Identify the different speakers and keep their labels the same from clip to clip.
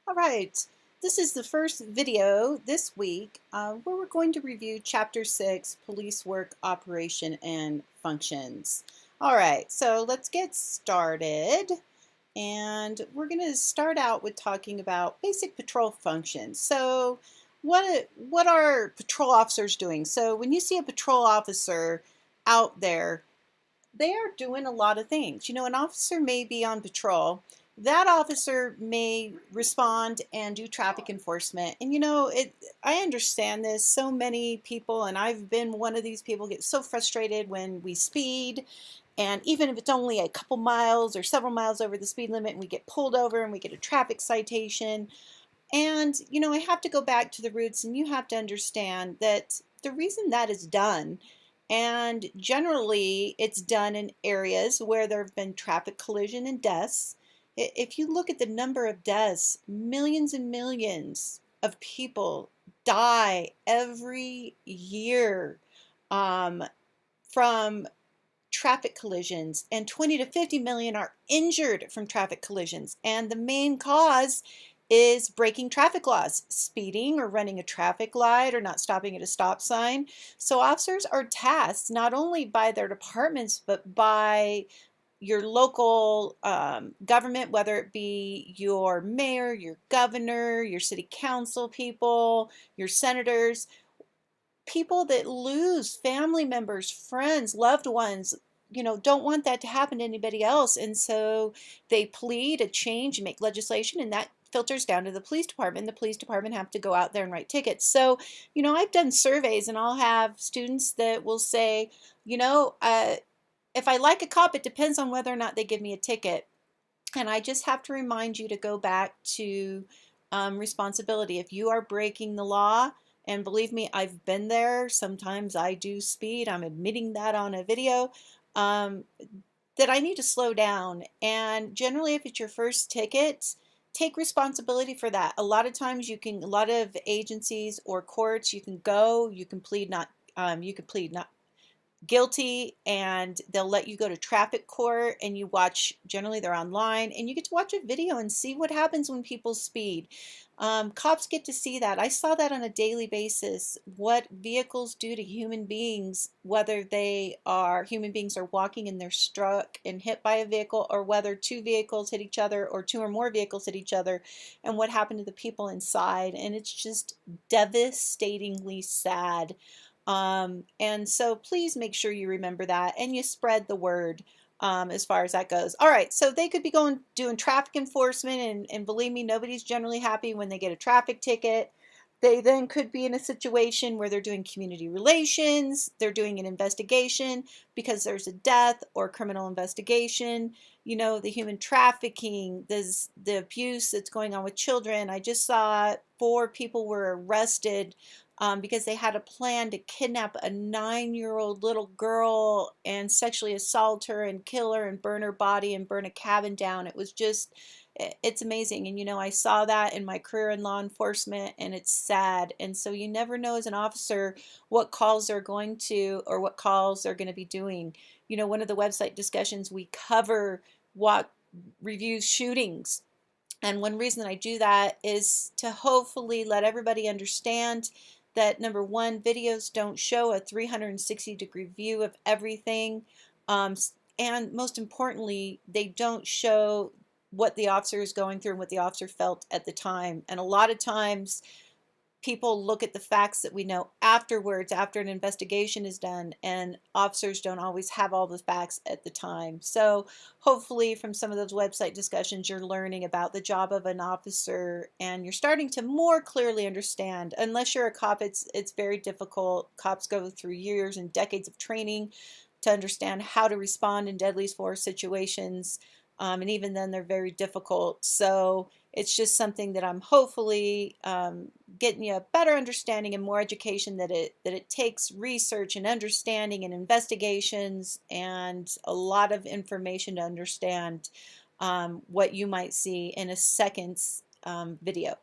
Speaker 1: All right, this is the first video this week where we're going to review Chapter 6, Police Work, Operation, and Functions. All right, so let's get started. And we're going to start out with talking about basic patrol functions. So what are patrol officers doing? So when you see a patrol officer out there, they are doing a lot of things. You know, an officer may be on patrol. That officer may respond and do traffic enforcement. And you know, I understand this. So many people, and I've been one of these people, get so frustrated when we speed. And even if it's only a couple miles or several miles over the speed limit and we get pulled over and we get a traffic citation. And, you know, I have to go back to the roots, and you have to understand that the reason that is done, and generally it's done in areas where there have been traffic collision and deaths. If you look at the number of deaths, millions and millions of people die every year from traffic collisions, and 20 to 50 million are injured from traffic collisions. And the main cause is breaking traffic laws, speeding or running a traffic light or not stopping at a stop sign. So officers are tasked not only by their departments, but by your local government, whether it be your mayor, your governor, your city council people, your senators, people that lose family members, friends, loved ones, you know, don't want that to happen to anybody else. And so they plead a change and make legislation, and that filters down to the police department. The police department have to go out there and write tickets. So, you know, I've done surveys, and I'll have students that will say, you know, if I like a cop, it depends on whether or not they give me a ticket. And I just have to remind you to go back to responsibility. If you are breaking the law, and believe me, I've been there. Sometimes I do speed. I'm admitting that on a video. That I need to slow down. And generally, if it's your first ticket, take responsibility for that. A lot of times, a lot of agencies or courts, you can plead not guilty, and they'll let you go to traffic court, and you watch, generally they're online, and you get to watch a video and see what happens when people speed. Cops get to see that. I saw that on a daily basis, what vehicles do to human beings, whether human beings are walking and they're struck and hit by a vehicle, or whether two vehicles hit each other or two or more vehicles hit each other, and what happened to the people inside. And it's just devastatingly sad. And so please make sure you remember that and you spread the word as far as that goes. All right, so they could be doing traffic enforcement, and believe me, nobody's generally happy when they get a traffic ticket. They then could be in a situation where they're doing community relations, they're doing an investigation because there's a death or criminal investigation. You know, the human trafficking, the abuse that's going on with children. I just saw 4 people were arrested because they had a plan to kidnap a 9-year-old little girl and sexually assault her and kill her and burn her body and burn a cabin down. It's amazing. And you know, I saw that in my career in law enforcement, and it's sad. And so you never know as an officer what calls they're going to, or what calls they're going to be doing. You know, one of the website discussions, we cover what reviews shootings. And one reason that I do that is to hopefully let everybody understand that, number one, videos don't show a 360-degree view of everything. And most importantly, they don't show what the officer is going through and what the officer felt at the time. And a lot of times, people look at the facts that we know afterwards, after an investigation is done, and officers don't always have all the facts at the time. So hopefully from some of those website discussions, you're learning about the job of an officer, and you're starting to more clearly understand. Unless you're a cop, it's very difficult. Cops go through years and decades of training to understand how to respond in deadly force situations. And even then, they're very difficult. So it's just something that I'm hopefully getting you a better understanding and more education, that it takes research and understanding and investigations and a lot of information to understand what you might see in a second's video.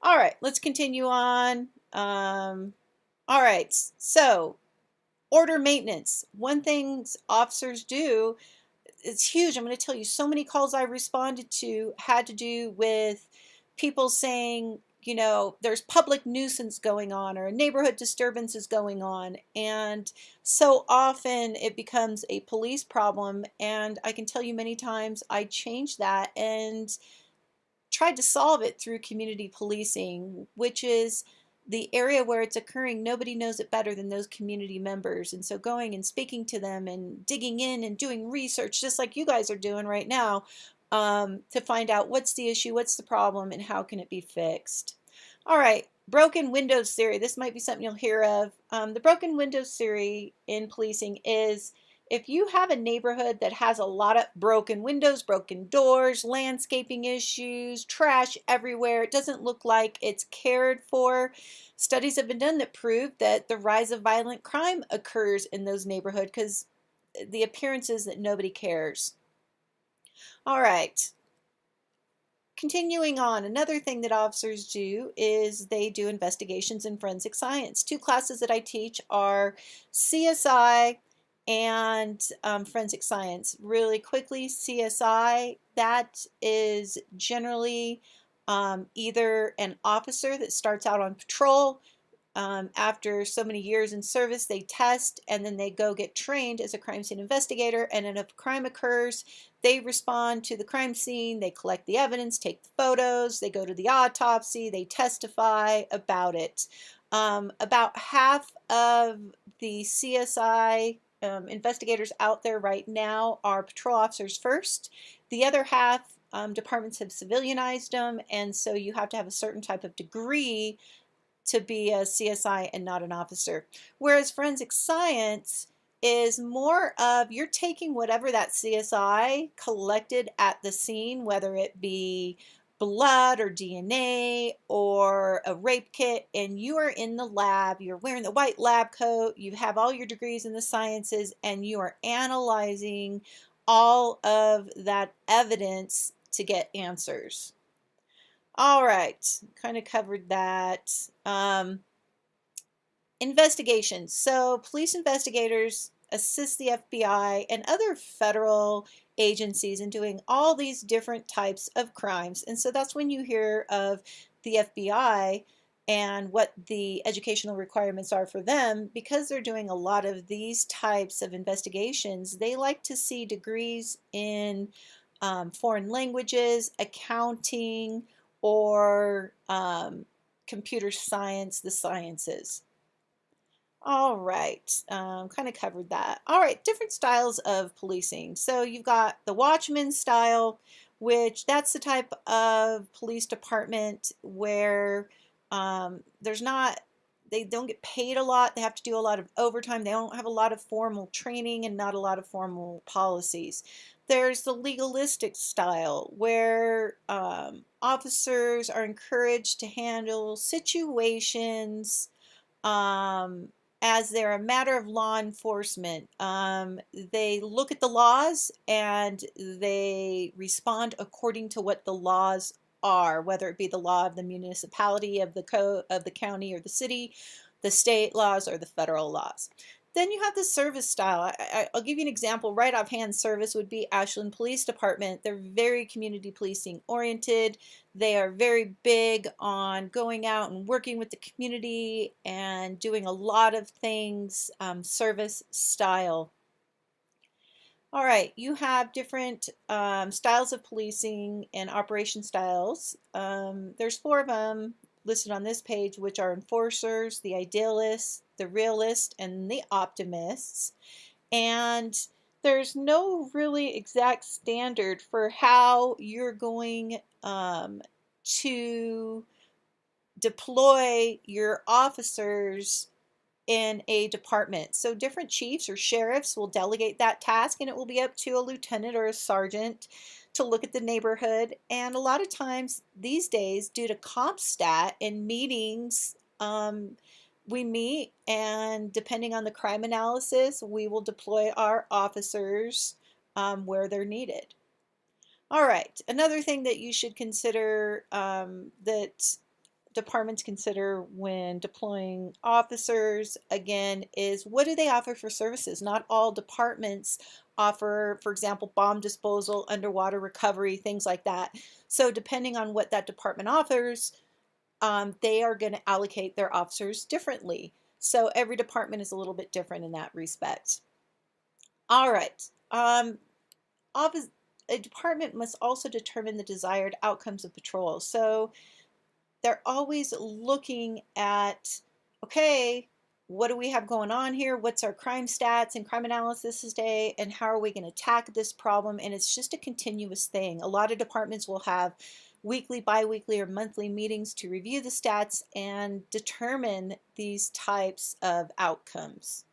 Speaker 1: All right, let's continue on. All right, so order maintenance. One thing officers do, it's huge. I'm going to tell you, so many calls I responded to had to do with people saying, you know, there's public nuisance going on or a neighborhood disturbance is going on. And so often it becomes a police problem. And I can tell you many times I changed that and tried to solve it through community policing, which is the area where it's occurring. Nobody knows it better than those community members. And so going and speaking to them and digging in and doing research, just like you guys are doing right now, to find out what's the issue, what's the problem, and how can it be fixed. All right, broken windows theory. This might be something you'll hear of. The broken windows theory in policing is if you have a neighborhood that has a lot of broken windows, broken doors, landscaping issues, trash everywhere, it doesn't look like it's cared for. Studies have been done that prove that the rise of violent crime occurs in those neighborhoods because the appearance is that nobody cares. All right. Continuing on, another thing that officers do is they do investigations in forensic science. Two classes that I teach are CSI and forensic science. Really quickly, CSI, that is generally either an officer that starts out on patrol. After so many years in service, they test and then they go get trained as a crime scene investigator. And if a crime occurs, they respond to the crime scene, they collect the evidence, take the photos, they go to the autopsy, they testify about it. About half of the CSI investigators out there right now are patrol officers first. The other half, departments have civilianized them, and so you have to have a certain type of degree to be a CSI and not an officer. Whereas forensic science is more of you're taking whatever that CSI collected at the scene, whether it be blood or DNA or a rape kit, and you are in the lab, you're wearing the white lab coat, you have all your degrees in the sciences, and you are analyzing all of that evidence to get answers. All right, kind of covered that. Investigations. So police investigators assist the FBI and other federal agencies in doing all these different types of crimes. And so that's when you hear of the FBI and what the educational requirements are for them. Because they're doing a lot of these types of investigations, they like to see degrees in foreign languages, accounting, or computer science, the sciences. All right, kind of covered that. All right, different styles of policing. So you've got the watchman style, which that's the type of police department where there's not, they don't get paid a lot. They have to do a lot of overtime. They don't have a lot of formal training and not a lot of formal policies. There's the legalistic style where officers are encouraged to handle situations as they're a matter of law enforcement. They look at the laws and they respond according to what the laws are, whether it be the law of the municipality, of the county or the city, the state laws, or the federal laws. Then you have the service style. I'll give you an example. Right offhand, service would be Ashland Police Department. They're very community policing oriented. They are very big on going out and working with the community and doing a lot of things service style. All right, you have different styles of policing and operation styles. There's 4 of them listed on this page, which are enforcers, the idealists, the realists, and the optimists. And there's no really exact standard for how you're going to deploy your officers in a department. So different chiefs or sheriffs will delegate that task, and it will be up to a lieutenant or a sergeant to look at the neighborhood. And a lot of times these days, due to CompStat and meetings, we meet, and depending on the crime analysis, we will deploy our officers where they're needed. All right, another thing that you should consider that departments consider when deploying officers, again, is what do they offer for services? Not all departments offer, for example, bomb disposal, underwater recovery, things like that. So depending on what that department offers, they are going to allocate their officers differently. So every department is a little bit different in that respect. All right. A department must also determine the desired outcomes of patrol. So they're always looking at, okay, what do we have going on here? What's our crime stats and crime analysis today? And how are we going to tackle this problem? And it's just a continuous thing. A lot of departments will have weekly, bi-weekly, or monthly meetings to review the stats and determine these types of outcomes.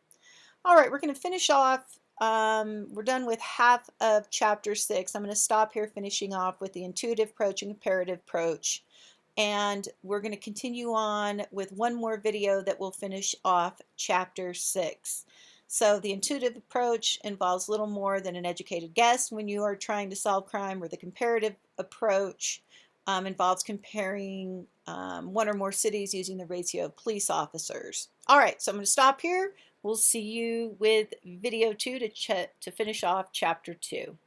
Speaker 1: All right, we're going to finish off. We're done with half of chapter 6. I'm going to stop here, finishing off with the intuitive approach and comparative approach. And we're going to continue on with one more video that will finish off chapter 6. So the intuitive approach involves little more than an educated guess when you are trying to solve crime, where the comparative approach involves comparing one or more cities using the ratio of police officers. All right, so I'm going to stop here. We'll see you with video 2 to finish off chapter 2.